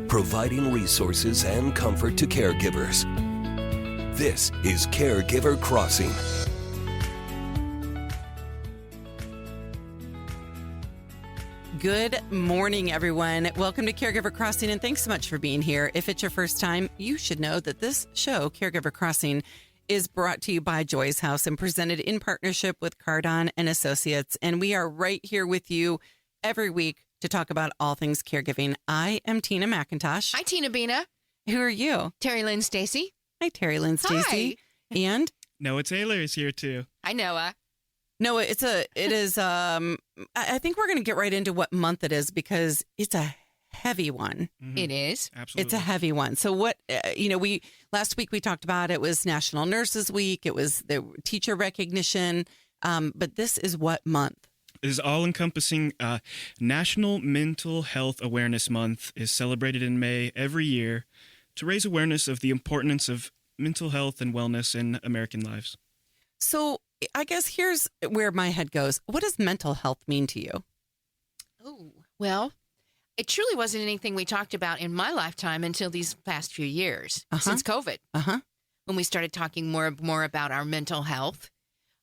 providing resources and comfort to caregivers. This is Caregiver Crossing. Good morning, everyone. Welcome to Caregiver Crossing, and thanks so much for being here. If it's your first time, you should know that this show, Caregiver Crossing, is brought to you by Joy's House and presented in partnership with Cardon and Associates. And we are right here with you every week to talk about all things caregiving. I am Tina McIntosh. Hi, Tina Bina. Who are you? Terry Lynn Stacy. Hi, Terry Lynn Stacy. And Noah Taylor is here too. Hi, Noah. No, it is, I think we're going to get right into what month it is because it's a heavy one. Mm-hmm. It is. Absolutely. It's a heavy one. So what, last week we talked about it was National Nurses Week. It was the teacher recognition. But this is what month? It is all-encompassing. National Mental Health Awareness Month is celebrated in May every year to raise awareness of the importance of mental health and wellness in American lives. So I guess here's where my head goes. What does mental health mean to you? Oh, well, it truly wasn't anything we talked about in my lifetime until these past few years, since COVID, when we started talking more about our mental health,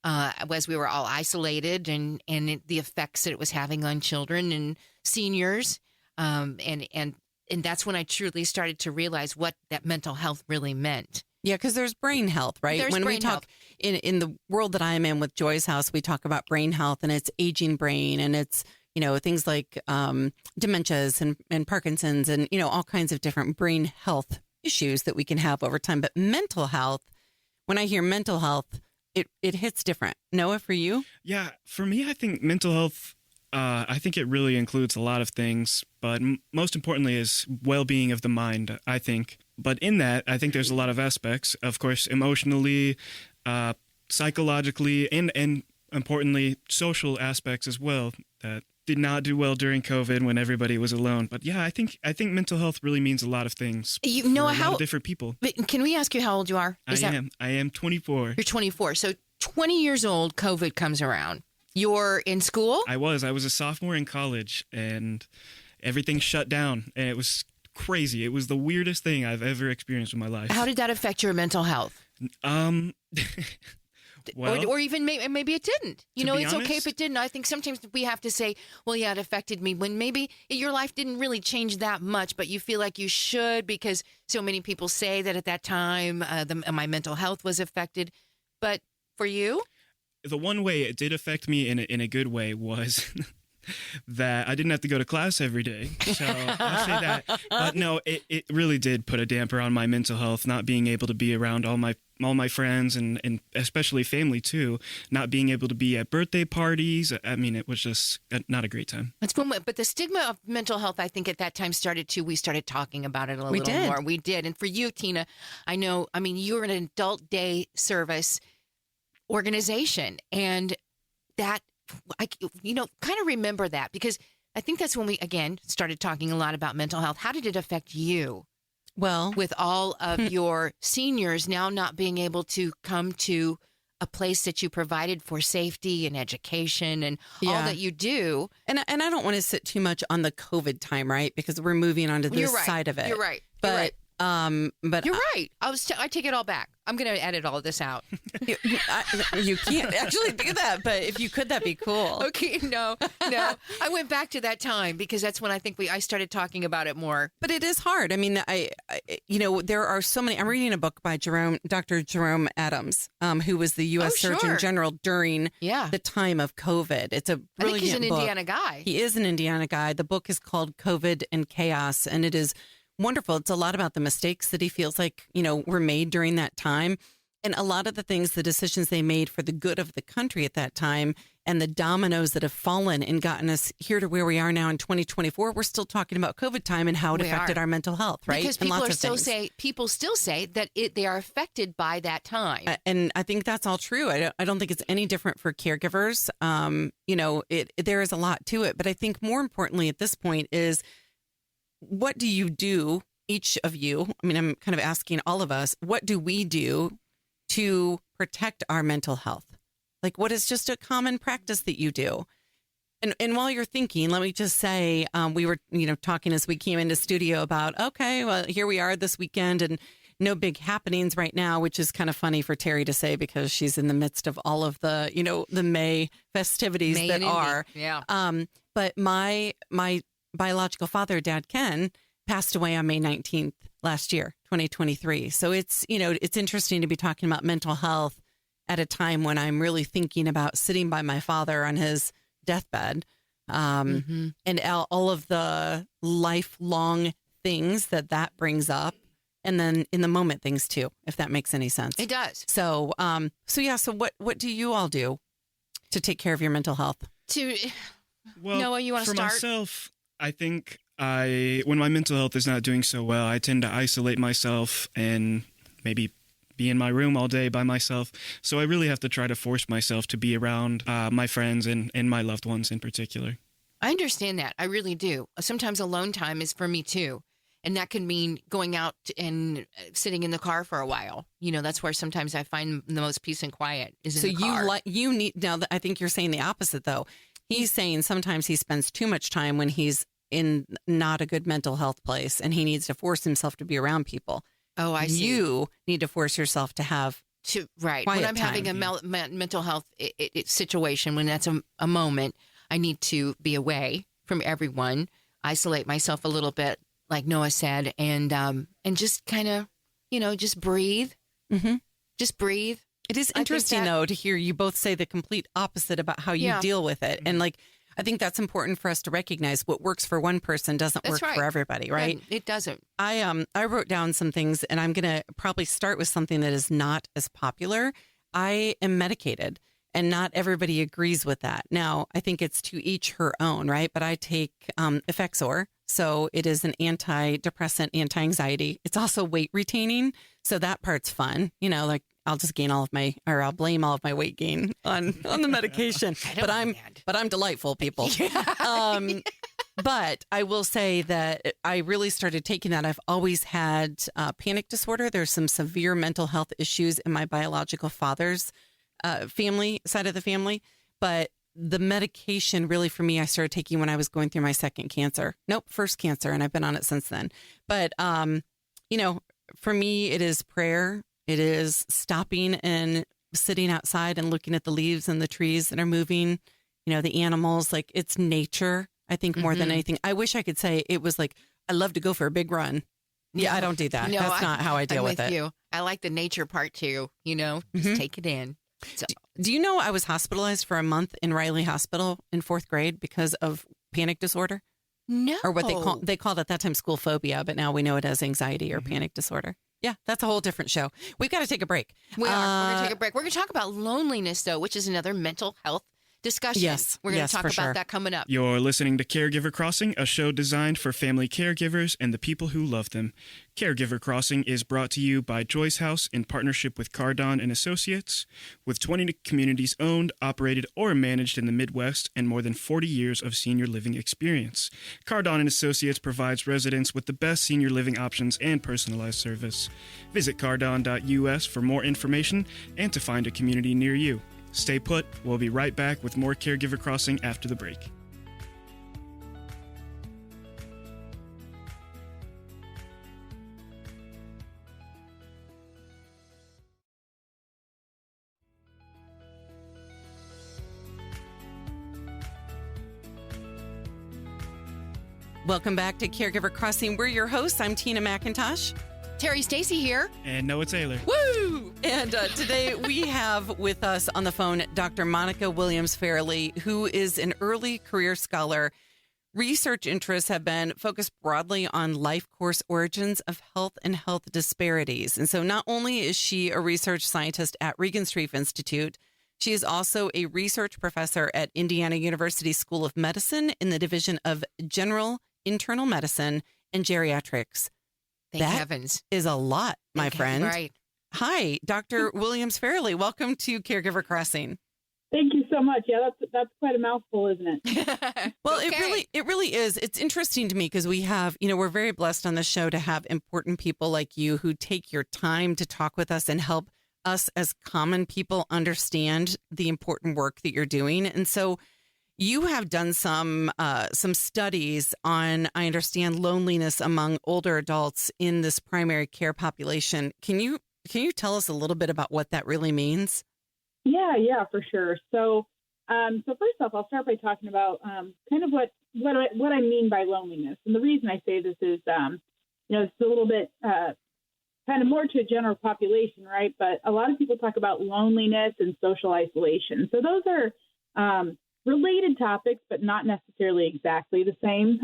as we were all isolated and the effects that it was having on children and seniors. And that's when I truly started to realize what that mental health really meant. Yeah, because there's brain health, right? When we talk in the world that I'm in with Joy's House, we talk about brain health and it's aging brain and it's, things like dementias and Parkinson's and, all kinds of different brain health issues that we can have over time. But mental health, when I hear mental health, it hits different. Noah, for you? Yeah, for me, I think mental health, I think it really includes a lot of things, but most importantly is well-being of the mind, I think. But in that, I think there's a lot of aspects, of course, emotionally, psychologically, and importantly, social aspects as well that did not do well during COVID when everybody was alone. But yeah, I think mental health really means a lot of things for a lot of different people. But can we ask you how old you are? I am 24. You're 24. So 20 years old, COVID comes around. You're in school? I was a sophomore in college and everything shut down and it was crazy. It was the weirdest thing I've ever experienced in my life. How did that affect your mental health? Well, or even maybe it didn't. It's honest, okay if it didn't. I think sometimes we have to say, well, yeah, it affected me when maybe your life didn't really change that much, but you feel like you should because so many people say that at that time my mental health was affected. But for you? The one way it did affect me in a good way was that I didn't have to go to class every day. So I'll say that. But no, it really did put a damper on my mental health, not being able to be around all my friends and especially family too, not being able to be at birthday parties. I mean, it was just not a great time. But the stigma of mental health, I think at that time we started talking about it a little more. We did. And for you, Tina, you're an adult day service organization and that, kind of remember that because I think that's when we, again, started talking a lot about mental health. How did it affect you? Well, with all of your seniors now not being able to come to a place that you provided for safety and education and all that you do. And I don't want to sit too much on the COVID time, right? Because we're moving on to this side of it. You're right. But you're right. I take it all back. I'm going to edit all of this out. You can't actually do that, but if you could, that'd be cool. Okay, no. I went back to that time because that's when I think I started talking about it more. But it is hard. I mean, there are so many. I'm reading a book by Dr. Jerome Adams, who was the U.S. Surgeon General during the time of COVID. It's a brilliant book. I think he's an Indiana guy. He is an Indiana guy. The book is called COVID and Chaos, and it is wonderful. It's a lot about the mistakes that he feels like, were made during that time. And a lot of the things, the decisions they made for the good of the country at that time and the dominoes that have fallen and gotten us here to where we are now in 2024, we're still talking about COVID time and how it affected our mental health, right? Because people still say that they are affected by that time. And I think that's all true. I don't think it's any different for caregivers. There is a lot to it. But I think more importantly at this point is, what do you do, each of you? I mean, I'm kind of asking all of us, what do we do to protect our mental health? Like, what is just a common practice that you do? And while you're thinking, let me just say, we were, talking as we came into studio about, okay, well, here we are this weekend and no big happenings right now, which is kind of funny for Terry to say because she's in the midst of all of the, the May festivities May that are. Yeah. But my biological father, Dad Ken, passed away on May 19th last year, 2023. So it's, it's interesting to be talking about mental health at a time when I'm really thinking about sitting by my father on his deathbed, and all of the lifelong things that brings up, and then in the moment things too, if that makes any sense. It does. So what do you all do to take care of your mental health? Well, Noah, you want to start? For myself, I think when my mental health is not doing so well, I tend to isolate myself and maybe be in my room all day by myself. So I really have to try to force myself to be around my friends and my loved ones in particular. I understand that. I really do. Sometimes alone time is for me too. And that can mean going out and sitting in the car for a while. That's where sometimes I find the most peace and quiet is in the car. You need, now I think you're saying the opposite though. He's saying sometimes he spends too much time when he's in not a good mental health place and he needs to force himself to be around people. Oh, I see. You need to force yourself to have right. When I'm having a mental health situation, when that's a moment, I need to be away from everyone, isolate myself a little bit, like Noah said, and just kind of, just breathe. Mm-hmm. Just breathe. It is interesting, though, to hear you both say the complete opposite about how you deal with it. And I think that's important for us to recognize what works for one person doesn't work for everybody, right? Yeah, it doesn't. I wrote down some things, and I'm going to probably start with something that is not as popular. I am medicated, and not everybody agrees with that. Now, I think it's to each her own, right? But I take Effexor, so it is an antidepressant, anti-anxiety. It's also weight retaining, so that part's fun. I'll just I'll blame all of my weight gain on the medication. But I'm delightful, people. But I will say that I really started taking that. I've always had panic disorder. There's some severe mental health issues in my biological father's family side of the family. But the medication really for me, I started taking when I was going through my first cancer. And I've been on it since then. But, for me, it is prayer. It is stopping and sitting outside and looking at the leaves and the trees that are moving, the animals, it's nature, I think, more than anything. I wish I could say it was I love to go for a big run. Yeah, I don't do that. That's not how I deal with it. You. I like the nature part too, just take it in. So. Do you know I was hospitalized for a month in Riley Hospital in 4th grade because of panic disorder? No. Or what they called at that time school phobia, but now we know it as anxiety or panic disorder. Yeah, that's a whole different show. We've got to take a break. We're going to take a break. We're going to talk about loneliness, though, which is another mental health discussion. Yes. We're going to talk about that coming up. You're listening to Caregiver Crossing, a show designed for family caregivers and the people who love them. Caregiver Crossing is brought to you by Joyce House in partnership with Cardon and Associates, with 20 communities owned, operated, or managed in the Midwest and more than 40 years of senior living experience. Cardon and Associates provides residents with the best senior living options and personalized service. Visit cardon.us for more information and to find a community near you. Stay put. We'll be right back with more Caregiver Crossing after the break. Welcome back to Caregiver Crossing. We're your hosts. I'm Tina McIntosh. Terry Stacy here. And Noah Taylor. Woo! And today we have with us on the phone Dr. Monica Williams-Farrelly, who is an early career scholar. Research interests have been focused broadly on life course origins of health and health disparities. And so not only is she a research scientist at Regenstreif Institute, she is also a research professor at Indiana University School of Medicine in the Division of General Internal Medicine and Geriatrics. Thank heavens. Is a lot, my friend. Right. Hi, Dr. Williams-Farrelly. Welcome to Caregiver Crossing. Thank you so much. Yeah, that's quite a mouthful, isn't it? Well, okay. It really is. It's interesting to me because we have, we're very blessed on this show to have important people like you who take your time to talk with us and help us as common people understand the important work that you're doing. And so, You have done some studies on, I understand, loneliness among older adults in this primary care population. Can you tell us a little bit about what that really means? Yeah, for sure. So first off, I'll start by talking about kind of what I mean by loneliness. And the reason I say this is, it's a little bit kind of more to a general population, right? But a lot of people talk about loneliness and social isolation. So those are related topics, but not necessarily exactly the same.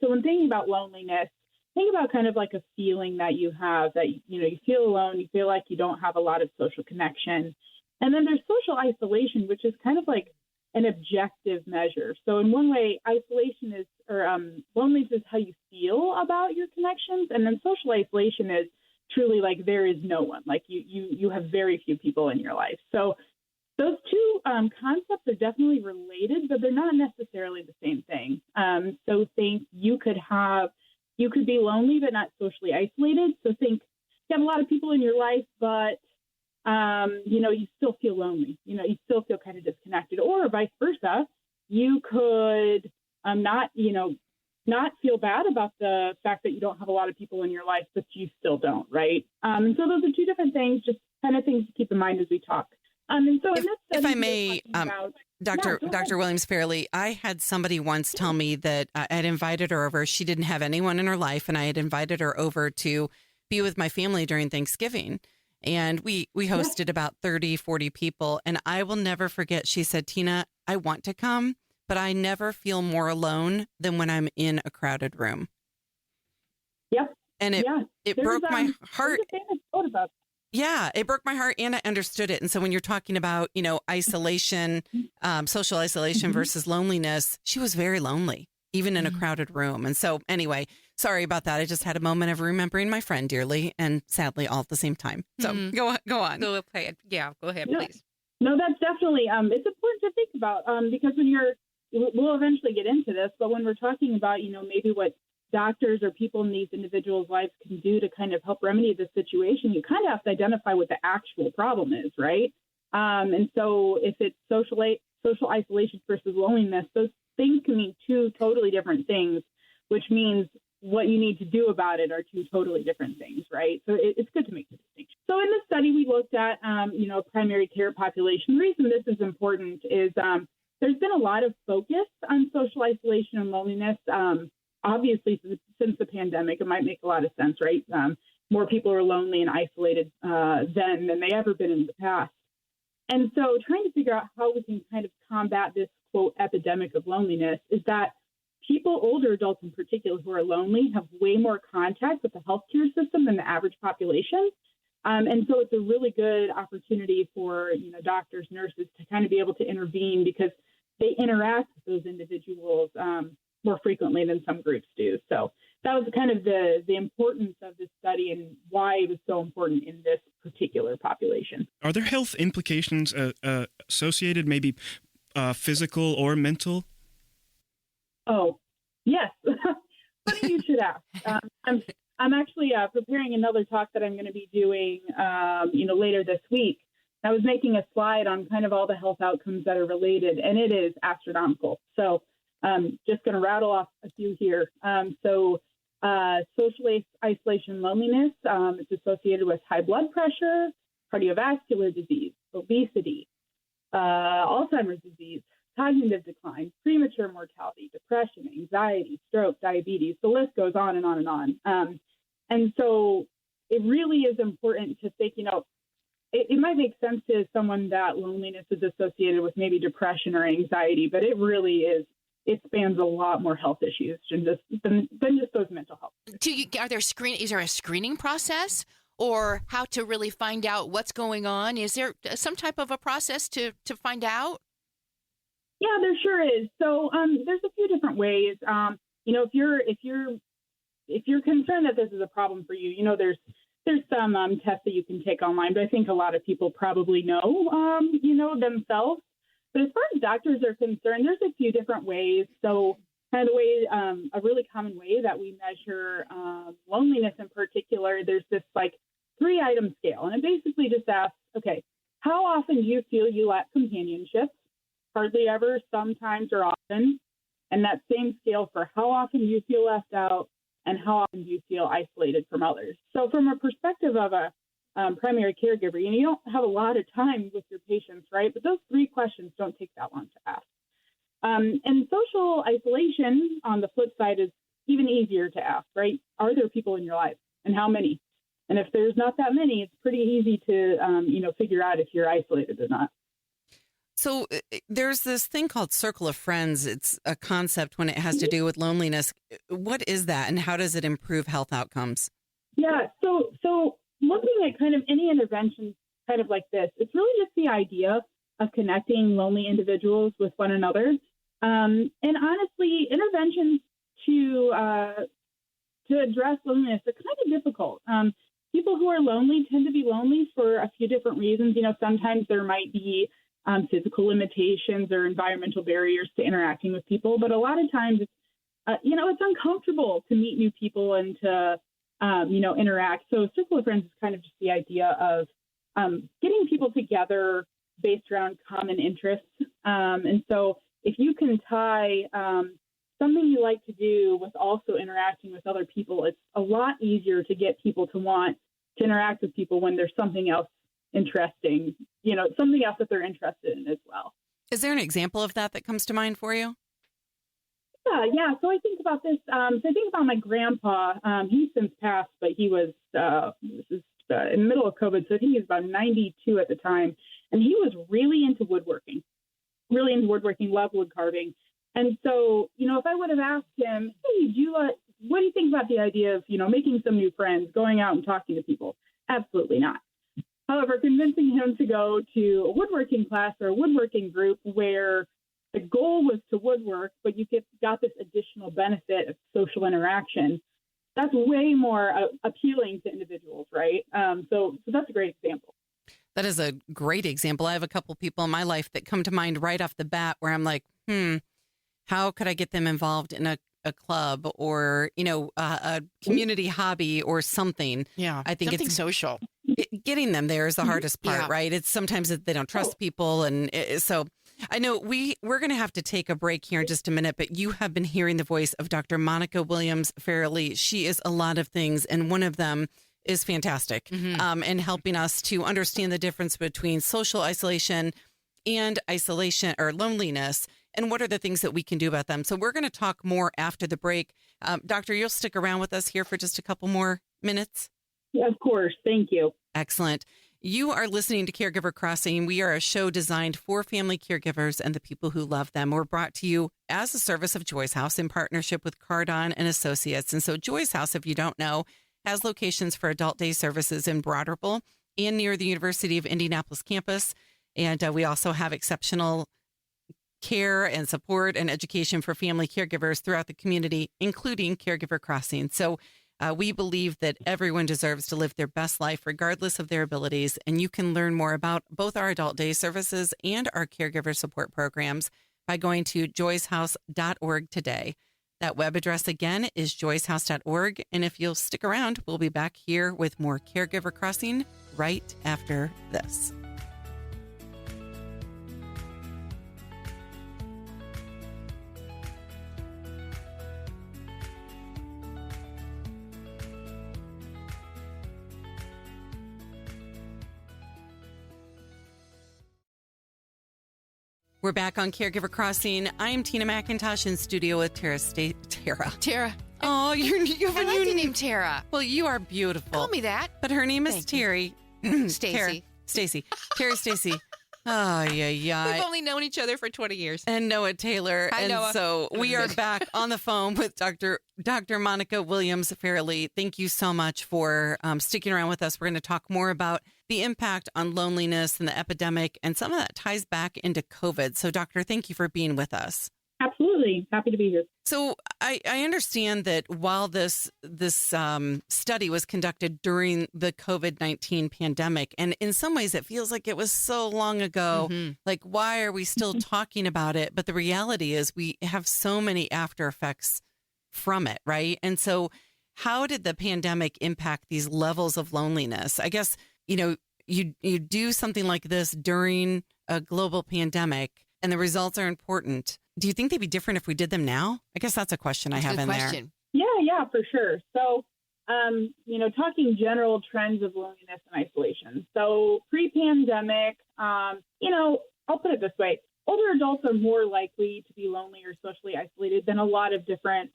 So when thinking about loneliness, think about kind of like a feeling that you have that, you feel alone, you feel like you don't have a lot of social connection. And then there's social isolation, which is kind of like an objective measure. So in one way, isolation is, or loneliness is how you feel about your connections. And then social isolation is truly like there is no one, like you have very few people in your life. So those two concepts are definitely related, but they're not necessarily the same thing. So think you could be lonely, but not socially isolated. So think you have a lot of people in your life, but you still feel lonely. You still feel kind of disconnected, or vice versa. You could not feel bad about the fact that you don't have a lot of people in your life, but you still don't, right? And so those are two different things, just kind of things to keep in mind as we talk. And so if I may, Dr. Williams-Farrelly, I had somebody once tell me that I had invited her over. She didn't have anyone in her life, and I had invited her over to be with my family during Thanksgiving. And we hosted about 30, 40 people. And I will never forget, she said, Tina, I want to come, but I never feel more alone than when I'm in a crowded room. Yep. And it broke my heart. Yeah, it broke my heart, and I understood it. And so when you're talking about, isolation, social isolation versus loneliness, she was very lonely, even in a crowded room. And so anyway, sorry about that. I just had a moment of remembering my friend dearly and sadly all at the same time. So go on. Go ahead. Yeah, go ahead, please. No, that's definitely, it's important to think about because we'll eventually get into this, but when we're talking about, maybe what doctors or people in these individuals' lives can do to kind of help remedy the situation, you kind of have to identify what the actual problem is, right? And so if it's social isolation versus loneliness, those things can mean two totally different things, which means what you need to do about it are two totally different things, right? So it's good to make the distinction. So in this study, we looked at, primary care population. The reason this is important is there's been a lot of focus on social isolation and loneliness. Obviously, since the pandemic, it might make a lot of sense, right? More people are lonely and isolated then than they ever been in the past. And so trying to figure out how we can kind of combat this, quote, epidemic of loneliness is that people, older adults in particular, who are lonely have way more contact with the healthcare system than the average population. And so it's a really good opportunity for, doctors, nurses to kind of be able to intervene because they interact with those individuals more frequently than some groups do. So that was kind of the importance of this study and why it was so important in this particular population. Are there health implications associated, maybe physical or mental? Oh, yes. Funny you should ask. I'm actually preparing another talk that I'm going to be doing, later this week. I was making a slide on kind of all the health outcomes that are related, and it is astronomical. So just going to rattle off a few here. Social isolation, loneliness, it's associated with high blood pressure, cardiovascular disease, obesity, Alzheimer's disease, cognitive decline, premature mortality, depression, anxiety, stroke, diabetes. The list goes on and on and on. And so it really is important to think, it might make sense to someone that loneliness is associated with maybe depression or anxiety, but it really is. It spans a lot more health issues than just those mental health. Is there a screening process or how to really find out what's going on? Is there some type of a process to find out? Yeah, there sure is. So there's a few different ways. If you're concerned that this is a problem for you, there's some tests that you can take online, but I think a lot of people probably know themselves. But as far as doctors are concerned, there's a few different ways. So kind of the way, a really common way that we measure loneliness in particular, there's this 3-item scale. And it basically just asks, okay, how often do you feel you lack companionship? hardly ever, sometimes, or often. And that same scale for how often you feel left out and how often you feel isolated from others. So from a perspective of a primary caregiver, you don't have a lot of time with your patients, right? But those 3 questions don't take that long to ask. And social isolation, on the flip side, is even easier to ask, right? Are there people in your life, and how many? And if there's not that many, it's pretty easy to, figure out if you're isolated or not. So there's this thing called circle of friends. It's a concept when it has to do with loneliness. What is that, and how does it improve health outcomes? Yeah, so looking at kind of any intervention kind of like this, it's really just the idea of connecting lonely individuals with one another. And honestly, interventions to address loneliness are kind of difficult. People who are lonely tend to be lonely for a few different reasons. Sometimes there might be physical limitations or environmental barriers to interacting with people, but a lot of times it's uncomfortable to meet new people and to interact. So Circle of Friends is kind of just the idea of getting people together based around common interests. And so if you can tie something you like to do with also interacting with other people, it's a lot easier to get people to want to interact with people when there's something else interesting, something else that they're interested in as well. Is there an example of that comes to mind for you? Yeah. So I think about this. I think about my grandpa. He's since passed, but he was in the middle of COVID. So I think he was about 92 at the time. And he was really into woodworking, loved wood carving. And so, if I would have asked him, hey, what do you think about the idea of, making some new friends, going out and talking to people? Absolutely not. However, convincing him to go to a woodworking class or a woodworking group where the goal was to woodwork, but you got this additional benefit of social interaction, that's way more appealing to individuals, right? So that's a great example. That is a great example. I have a couple people in my life that come to mind right off the bat where I'm like, how could I get them involved in a club or, a community hobby or something? Yeah, I think something it's social. Getting them there is the hardest part, right? It's sometimes that they don't trust people. And so I know we're going to have to take a break here in just a minute, but you have been hearing the voice of Dr. Monica Williams-Farrelly. She is a lot of things, and one of them is fantastic in helping us to understand the difference between social isolation and isolation or loneliness, and what are the things that we can do about them. So we're going to talk more after the break. Doctor, you'll stick around with us here for just a couple more minutes? Yeah, of course. Thank you. Excellent. You are listening to Caregiver Crossing. We are a show designed for family caregivers and the people who love them. We're brought to you as a service of Joy's House in partnership with Cardon and Associates. And so Joy's House, if you don't know, has locations for adult day services in Broad Ripple and near the University of Indianapolis campus. And we also have exceptional care and support and education for family caregivers throughout the community, including Caregiver Crossing. So we believe that everyone deserves to live their best life regardless of their abilities. And you can learn more about both our adult day services and our caregiver support programs by going to joyshouse.org today. That web address again is joyshouse.org. And if you'll stick around, we'll be back here with more Caregiver Crossing right after this. We're back on Caregiver Crossing. I'm Tina McIntosh in studio with Tara. Tara. Oh, you have I a like new the name Tara. Well, you are beautiful. Call me that. But her name is Thank you. Terry. Stacy. Stacy. Terry Stacy. Oh, yeah. We've only known each other for 20 years. And Noah Taylor. Hi, and Noah. so we are back on the phone with Dr. Monica Williams-Farrelly. Thank you so much for sticking around with us. We're going to talk more about the impact on loneliness and the epidemic, and some of that ties back into COVID. So, Doctor, thank you for being with us. Absolutely. Happy to be here. So I understand that while this study was conducted during the COVID-19 pandemic, and in some ways it feels like it was so long ago, like why are we still talking about it? But the reality is we have so many after effects from it, right? And so how did the pandemic impact these levels of loneliness? I guess, you do something like this during a global pandemic. and the results are important. Do you think they'd be different if we did them now? I guess that's a question I have in there. Yeah, for sure. So, talking general trends of loneliness and isolation. So pre-pandemic, I'll put it this way. Older adults are more likely to be lonely or socially isolated than a lot of different,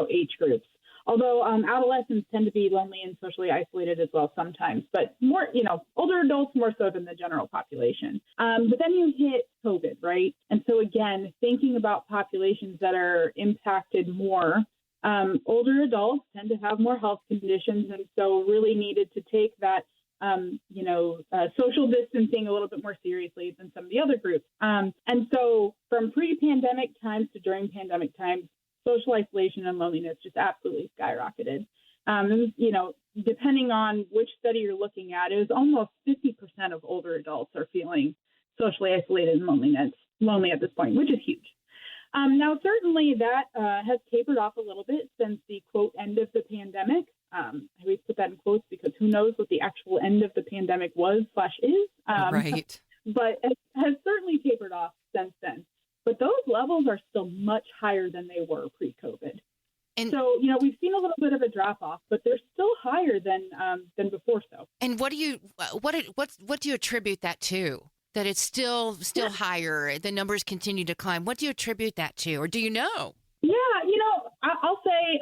age groups. Although adolescents tend to be lonely and socially isolated as well sometimes, but more, older adults more so than the general population. But then you hit COVID, right? And so again, thinking about populations that are impacted more, older adults tend to have more health conditions, and so really needed to take that, social distancing a little bit more seriously than some of the other groups. And so from pre-pandemic times to during pandemic times, social isolation and loneliness just absolutely skyrocketed. Depending on which study you're looking at, it was almost 50% of older adults are feeling socially isolated and lonely at this point, which is huge. Now, certainly that has tapered off a little bit since the, quote, end of the pandemic. I always put that in quotes because who knows what the actual end of the pandemic was/is. Right. But it has certainly tapered off since then. But those levels are still much higher than they were pre-COVID. And so, we've seen a little bit of a drop off, but they're still higher than before. So, and what do you attribute that to? That it's still higher, the numbers continue to climb. What do you attribute that to, or do you know? Yeah, I'll say,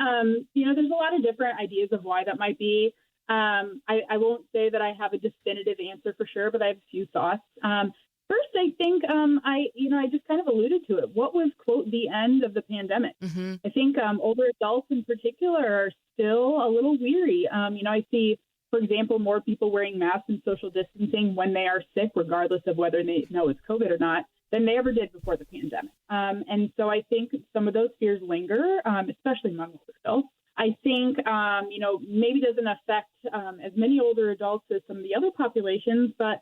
there's a lot of different ideas of why that might be. I won't say that I have a definitive answer for sure, but I have a few thoughts. First, I think I just kind of alluded to it. What was, quote, the end of the pandemic? Mm-hmm. I think older adults in particular are still a little weary. I see, for example, more people wearing masks and social distancing when they are sick, regardless of whether they know it's COVID or not, than they ever did before the pandemic. And so I think some of those fears linger, especially among older adults. I think, maybe doesn't affect as many older adults as some of the other populations, but,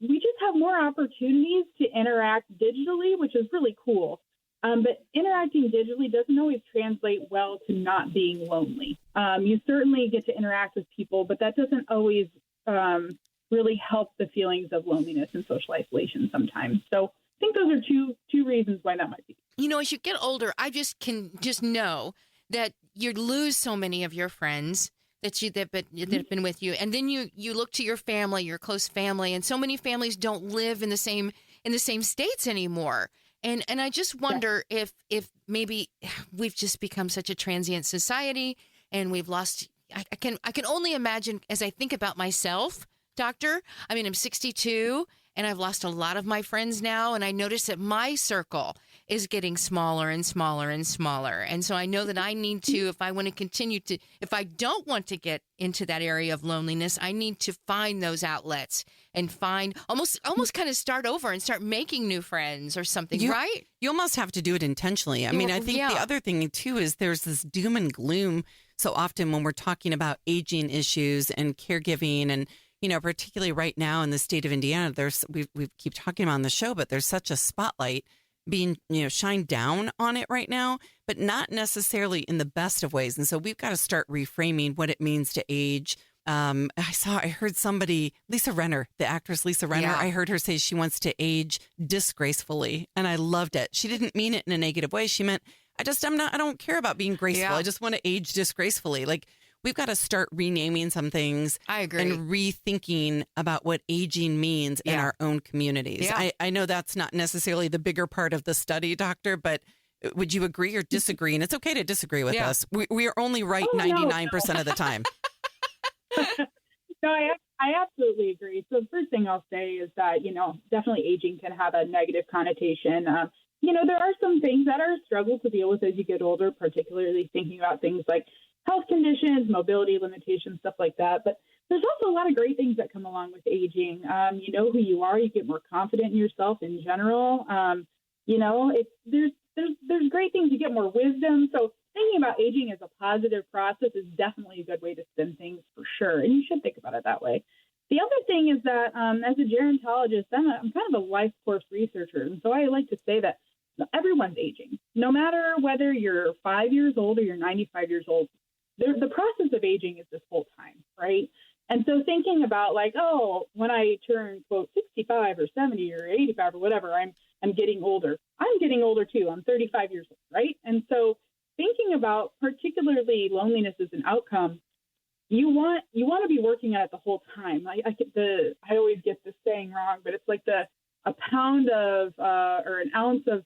we just have more opportunities to interact digitally, which is really cool. But interacting digitally doesn't always translate well to not being lonely. You certainly get to interact with people, but that doesn't always really help the feelings of loneliness and social isolation sometimes. So I think those are two reasons why that might be. As you get older, I can know that you lose so many of your friends that have been with you, and then you look to your family, your close family, and so many families don't live in the same states anymore. And I just wonder if maybe we've just become such a transient society, and we've lost. I can only imagine as I think about myself, Doctor. I mean, I'm 62. And I've lost a lot of my friends now. And I notice that my circle is getting smaller and smaller and smaller. And so I know that I need to, if I don't want to get into that area of loneliness, I need to find those outlets and find almost kind of start over and start making new friends or something, right? You almost have to do it intentionally. I mean, I think the other thing too is there's this doom and gloom so often when we're talking about aging issues and caregiving and particularly right now in the state of Indiana, we keep talking about on the show, but there's such a spotlight being, shined down on it right now, but not necessarily in the best of ways. And so we've got to start reframing what it means to age. I heard somebody, Lisa Renner, the actress Lisa Renner, I heard her say she wants to age disgracefully. And I loved it. She didn't mean it in a negative way. She meant, I don't care about being graceful. Yeah. I just want to age disgracefully. Like, we've got to start renaming some things. I agree. And rethinking about what aging means in our own communities. Yeah. I know that's not necessarily the bigger part of the study, Doctor, but would you agree or disagree? And it's okay to disagree with us. We are only right 99% of the time. No, I absolutely agree. So the first thing I'll say is that, definitely aging can have a negative connotation. There are some things that are a struggle to deal with as you get older, particularly thinking about things like health conditions, mobility limitations, stuff like that. But there's also a lot of great things that come along with aging. You know who you are. You get more confident in yourself in general. There's great things. You get more wisdom. So thinking about aging as a positive process is definitely a good way to spin things for sure. And you should think about it that way. The other thing is that as a gerontologist, I'm kind of a life course researcher. And so I like to say that everyone's aging. No matter whether you're 5 years old or you're 95 years old, the process of aging is this whole time, right? And so thinking about when I turn, quote, 65 or 70 or 85 or whatever, I'm I'm getting older. I'm getting older too. I'm 35 years old, right? And so thinking about particularly loneliness as an outcome, you want to be working at it the whole time. I always get this saying wrong, but it's like a pound of or an ounce of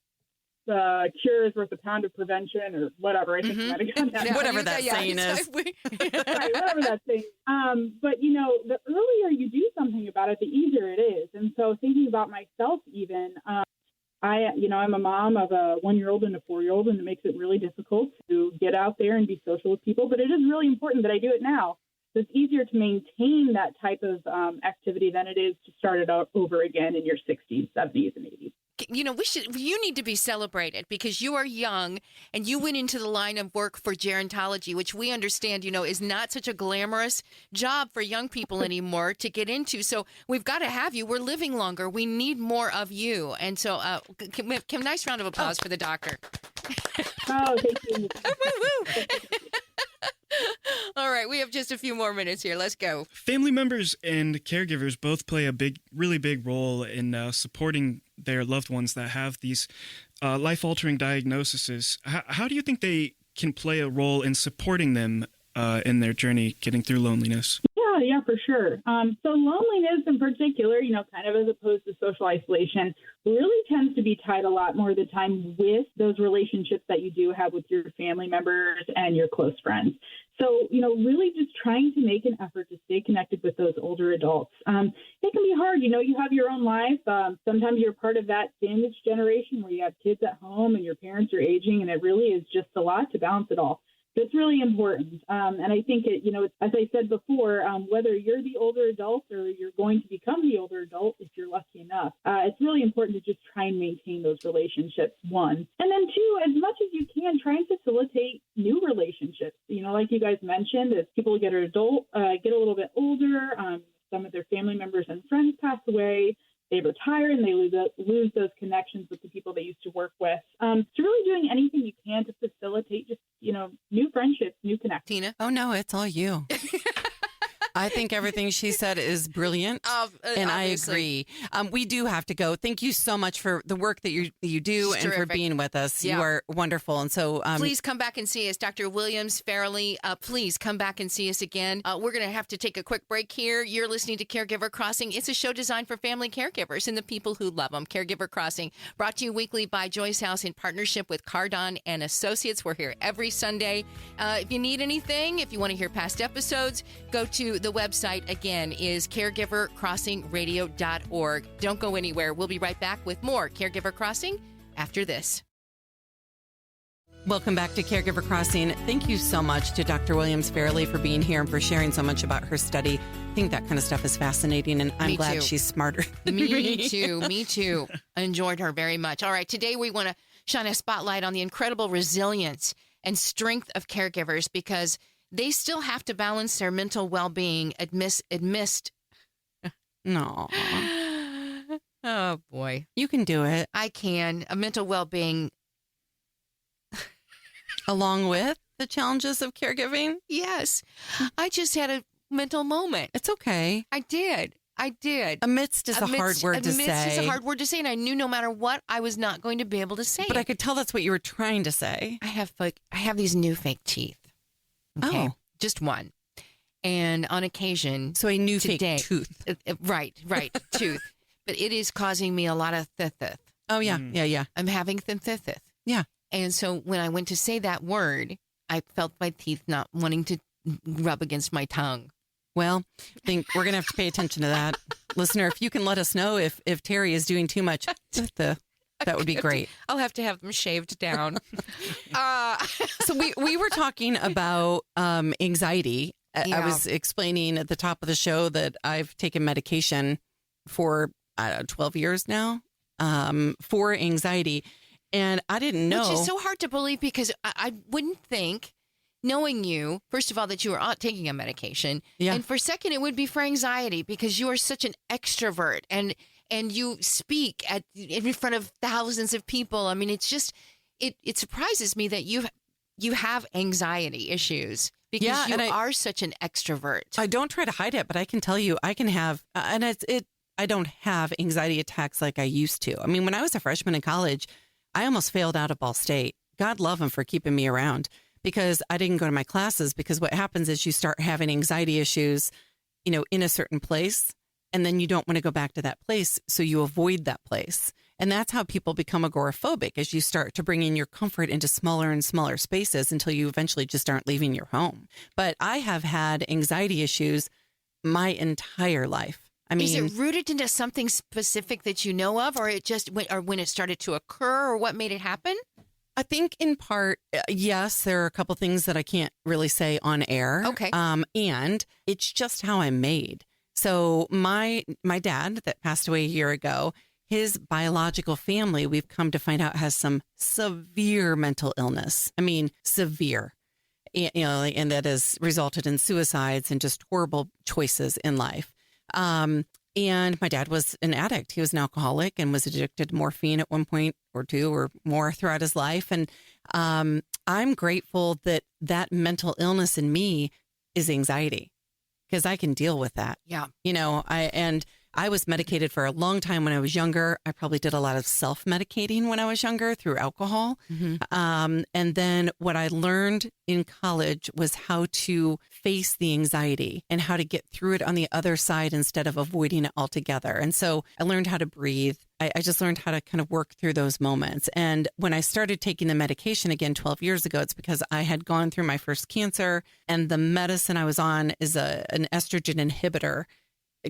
cure is worth a pound of prevention, or whatever. I think I might have gotten that. Yeah, whatever that saying is. Right, whatever that saying. But the earlier you do something about it, the easier it is. And so thinking about myself, even I'm a mom of a 1-year-old and a 4-year-old, and it makes it really difficult to get out there and be social with people. But it is really important that I do it now. So it's easier to maintain that type of activity than it is to start it out over again in your 60s, 70s, and 80s. You need to be celebrated because you are young and you went into the line of work for gerontology, which we understand, is not such a glamorous job for young people anymore to get into. So we've got to have you. We're living longer. We need more of you. And so can we have a nice round of applause for the doctor? Oh, thank you. Woo-woo. All right, we have just a few more minutes here. Let's go. Family members and caregivers both play a really big role in supporting their loved ones that have these life-altering diagnoses. How do you think they can play a role in supporting them in their journey getting through loneliness? Yeah, for sure. So loneliness in particular, kind of as opposed to social isolation, really tends to be tied a lot more of the time with those relationships that you do have with your family members and your close friends. So, really just trying to make an effort to stay connected with those older adults. It can be hard. You have your own life. Sometimes you're part of that sandwich generation where you have kids at home and your parents are aging, and it really is just a lot to balance it all. It's really important. And I think, as I said before, whether you're the older adult or you're going to become the older adult, if you're lucky enough, it's really important to just try and maintain those relationships, one. And then two, as much as you can, try and facilitate new relationships. Like you guys mentioned, as people get a little bit older, some of their family members and friends pass away, they retire and they lose those connections with the people they used to work with. So really doing anything you can to facilitate just, new friendships, new connections. Tina? Oh, no, it's all you. I think everything she said is brilliant, and obviously. I agree. We do have to go. Thank you so much for the work that you do and for being with us. Yeah. You are wonderful. And so please come back and see us. Dr. Williams-Farrelly, please come back and see us again. We're going to have to take a quick break here. You're listening to Caregiver Crossing. It's a show designed for family caregivers and the people who love them. Caregiver Crossing, brought to you weekly by Joyce House in partnership with Cardon and Associates. We're here every Sunday. If you need anything, if you want to hear past episodes, go to the website, again, is caregivercrossingradio.org. Don't go anywhere. We'll be right back with more Caregiver Crossing after this. Welcome back to Caregiver Crossing. Thank you so much to Dr. Williams-Farrelly for being here and for sharing so much about her study. I think that kind of stuff is fascinating, and I'm glad she's smarter than me too. Me too. I enjoyed her very much. All right, today we want to shine a spotlight on the incredible resilience and strength of caregivers because they still have to balance their mental well-being amidst. No. Oh, boy. You can do it. I can. A mental well-being. Along with the challenges of caregiving? Yes. I just had a mental moment. It's okay. I did. Amidst is a hard word to say. Amidst is a hard word to say, and I knew no matter what, I was not going to be able to say it. But I could tell that's what you were trying to say. I have these new fake teeth. Okay. Oh. Just one. And on occasion. So a new today, fake tooth. Right. Tooth. But it is causing me a lot of thithith. Oh, yeah. Yeah. I'm having thithith. Yeah. And so when I went to say that word, I felt my teeth not wanting to rub against my tongue. Well, I think we're going to have to pay attention to that. Listener, if you can let us know if Terry is doing too much, that would be great. I'll have to have them shaved down. So we were talking about anxiety. Yeah. I was explaining at the top of the show that I've taken medication for 12 years now for anxiety. And I didn't know. Which is so hard to believe because I wouldn't think, knowing you, first of all, that you are taking a medication. Yeah. And for second, it would be for anxiety because you are such an extrovert and you speak in front of thousands of people. I mean, it's just, it surprises me that you have anxiety issues because you are such an extrovert. I don't try to hide it, but I can tell you I can have, and I don't have anxiety attacks like I used to. I mean, when I was a freshman in college, I almost failed out of Ball State. God love him for keeping me around because I didn't go to my classes, because what happens is you start having anxiety issues, in a certain place, and then you don't want to go back to that place. So you avoid that place. And that's how people become agoraphobic, as you start to bring in your comfort into smaller and smaller spaces until you eventually just aren't leaving your home. But I have had anxiety issues my entire life. I mean, is it rooted into something specific that you know of, or when it started to occur, or what made it happen? I think in part, yes, there are a couple things that I can't really say on air. Okay. And it's just how I'm made. So my dad that passed away a year ago, his biological family, we've come to find out, has some severe mental illness. I mean, severe, and that has resulted in suicides and just horrible choices in life. And my dad was an addict. He was an alcoholic and was addicted to morphine at one point or two or more throughout his life. And I'm grateful that mental illness in me is anxiety, because I can deal with that. Yeah. I was medicated for a long time when I was younger. I probably did a lot of self-medicating when I was younger through alcohol. Mm-hmm. And then what I learned in college was how to face the anxiety and how to get through it on the other side instead of avoiding it altogether. And so I learned how to breathe. I just learned how to kind of work through those moments. And when I started taking the medication again 12 years ago, it's because I had gone through my first cancer, and the medicine I was on is an estrogen inhibitor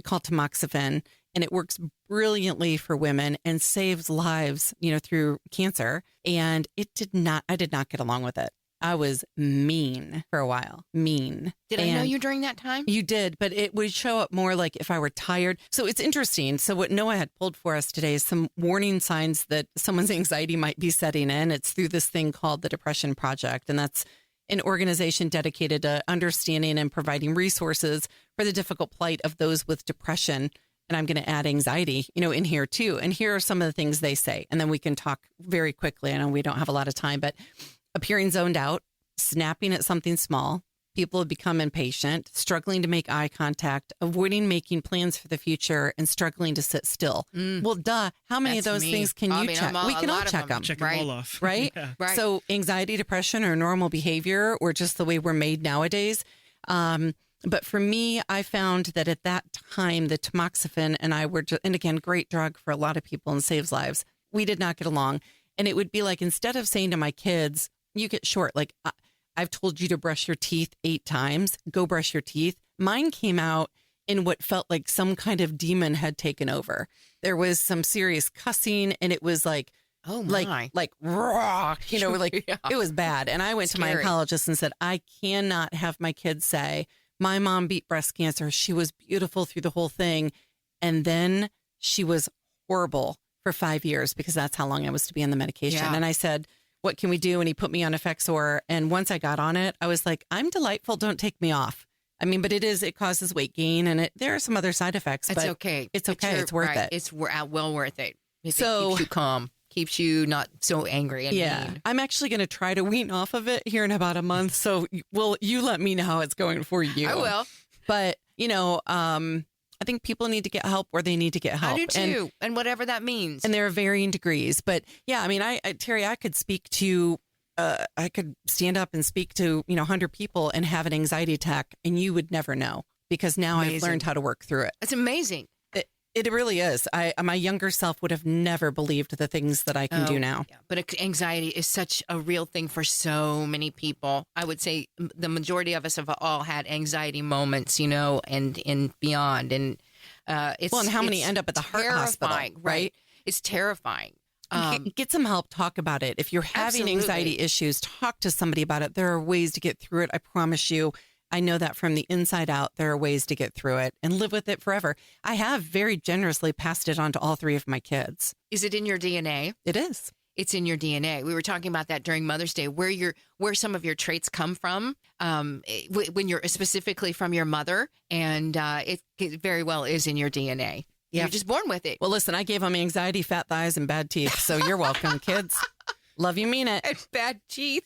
called tamoxifen, and it works brilliantly for women and saves lives, through cancer. And I did not get along with it. I was mean for a while. Mean. Did I know you during that time? You did, but it would show up more like if I were tired. So it's interesting. So what Noah had pulled for us today is some warning signs that someone's anxiety might be setting in. It's through this thing called the Depression Project. And that's an organization dedicated to understanding and providing resources for the difficult plight of those with depression. And I'm going to add anxiety, in here too. And here are some of the things they say. And then we can talk very quickly. I know we don't have a lot of time, but appearing zoned out, snapping at something small, people have become impatient, struggling to make eye contact, avoiding making plans for the future, and struggling to sit still. Well, duh. How many That's of those me. things can you check? We can all check them. Check them all off. Right? Yeah. Right. So anxiety, depression, or normal behavior, or just the way we're made nowadays. But for me, I found that at that time, the tamoxifen and I were, and again, great drug for a lot of people and saves lives. We did not get along. And it would be like, instead of saying to my kids, you get short, like, I've told you to brush your teeth 8 times, go brush your teeth. Mine came out in what felt like some kind of demon had taken over. There was some serious cussing, and it was like, oh my, like raw, like Yeah. It was bad. And I went to my Scary. oncologist and said, I cannot have my kids say, my mom beat breast cancer. She was beautiful through the whole thing. And then she was horrible for 5 years, because that's how long I was to be on the medication. Yeah. And I said, what can we do? And he put me on Effexor. And once I got on it, I was like, I'm delightful. Don't take me off. I mean, but it causes weight gain, and there are some other side effects. It's but okay. It's okay. It's worth it. It's well worth it. It So- keeps you calm, keeps you not so angry and mean. I'm actually going to try to wean off of it here in about a month. So you let me know how it's going for you. I will. But, I think people need to get help where they need to get help. I do too. And whatever that means. And there are varying degrees. But yeah, I mean, Terry, I could speak to, I could stand up and speak to, 100 people and have an anxiety attack, and you would never know, because now I've Amazing. learned how to work through it. It's amazing. It really is. My younger self would have never believed the things that I can do now. Yeah. But anxiety is such a real thing for so many people. I would say the majority of us have all had anxiety moments, and beyond. And it's And how many end up at the heart hospital, terrifying, right? It's terrifying. Get some help. Talk about it. If you're having Absolutely. anxiety issues, talk to somebody about it. There are ways to get through it. I promise you. I know that from the inside out, there are ways to get through it and live with it forever. I have very generously passed it on to all 3 of my kids. Is it in your DNA? It is. It's in your DNA. We were talking about that during Mother's Day, where some of your traits come from, when you're specifically from your mother, and it very well is in your DNA. Yeah. You're just born with it. Well, listen, I gave them anxiety, fat thighs, and bad teeth. So you're welcome, kids. Love you, mean it. And bad teeth.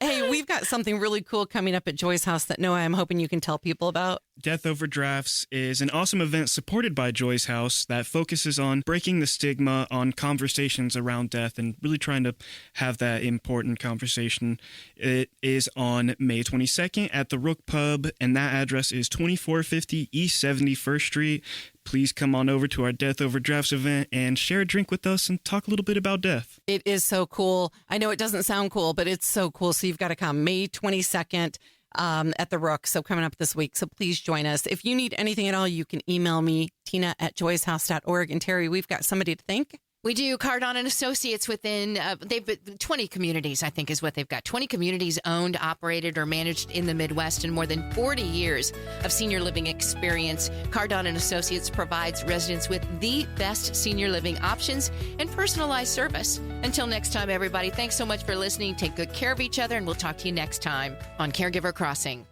Hey, we've got something really cool coming up at Joy's house that Noah, I'm hoping you can tell people about. Death Over Drafts is an awesome event supported by Joy's House that focuses on breaking the stigma on conversations around death and really trying to have that important conversation. It is on May 22nd at the Rook Pub, and that address is 2450 East 71st Street. Please come on over to our Death Over Drafts event and share a drink with us and talk a little bit about death. It is so cool. I know it doesn't sound cool, but it's so cool. So you've got to come May 22nd at the Rook. So coming up this week. So please join us. If you need anything at all, you can email me, tina@joyshouse.org. And Terry, we've got somebody to thank. We do. Cardon and Associates within, they've 20 communities, I think is what they've got. 20 communities owned, operated, or managed in the Midwest, and more than 40 years of senior living experience. Cardon and Associates provides residents with the best senior living options and personalized service. Until next time, everybody, thanks so much for listening. Take good care of each other, and we'll talk to you next time on Caregiver Crossing.